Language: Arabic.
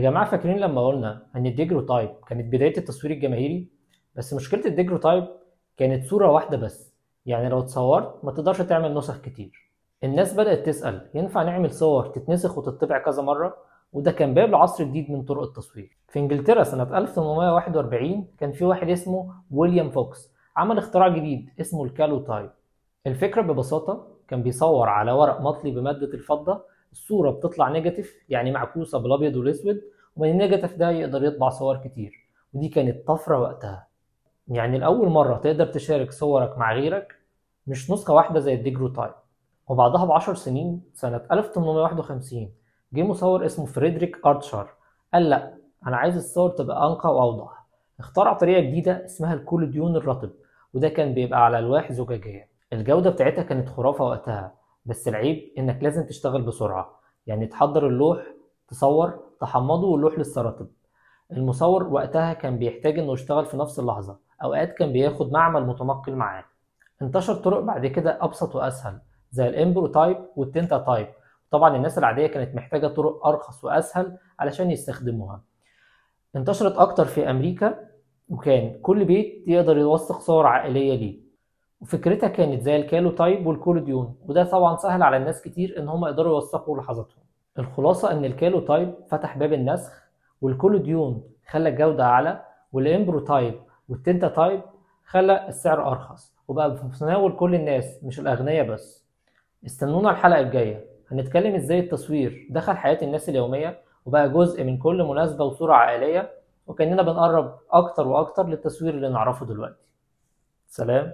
يا جماعة فاكرين لما قلنا إن الديجروتايب كانت بداية التصوير الجماهيري؟ بس مشكلة الديجروتايب كانت صورة واحدة بس، يعني لو اتصورت ما تقدرش تعمل نسخ كتير. الناس بدأت تسأل ينفع نعمل صور تتنسخ وتطبع كذا مرة؟ وده كان باب لعصر جديد من طرق التصوير. في إنجلترا سنة 1841 كان في واحد اسمه ويليام فوكس عمل اختراع جديد اسمه الكالوتايب. الفكرة ببساطة كان بيصور على ورق مطلي بمادة الفضة. الصورة بتطلع نيجاتيف يعني معكوسة بالأبيض والأسود، ومن النيجاتيف ده يقدر يطبع صور كتير، ودي كانت طفرة وقتها. يعني لأول مرة تقدر تشارك صورك مع غيرك، مش نسخة واحدة زي الديجروتايب. وبعدها ب10 سنين سنة 1851 جه مصور اسمه فريدريك أرتشار قال لأ، أنا عايز الصور تبقى أنقى وأوضح. اخترع طريقة جديدة اسمها الكولوديون الرطب، وده كان بيبقى على ألواح زجاجية. الجودة بتاعتها كانت خرافة وقتها، بس العيب إنك لازم تشتغل بسرعة، يعني تحضر اللوح، تصور، تحمضه واللوح لسه رطب. المصور وقتها كان بيحتاج إنه يشتغل في نفس اللحظة، أوقات كان بياخد معمل متنقل معاه. انتشر طرق بعد كده أبسط وأسهل زي الإمبروتايب والتنتاتايب. طبعا الناس العادية كانت محتاجة طرق أرخص وأسهل علشان يستخدموها. انتشرت أكتر في أمريكا، وكان كل بيت يقدر يوثق صور عائلية ليه. وفكرتها كانت زي الكالوتايب والكولوديون، وده طبعا سهل على الناس كتير إن هم يقدروا يوثقوا لحظاتهم. الخلاصة إن الكالوتايب فتح باب النسخ، والكولوديون خلى الجودة أعلى، والإمبروتايب والتنتاتايب خلى السعر أرخص وبقى في متناول كل الناس مش الأغنياء بس. استنونا الحلقة الجاية، هنتكلم إزاي التصوير دخل حياة الناس اليومية وبقى جزء من كل مناسبة وصورة عائلية، وكأننا بنقرب أكتر وأكتر للتصوير اللي نعرفه دلوقتي. سلام.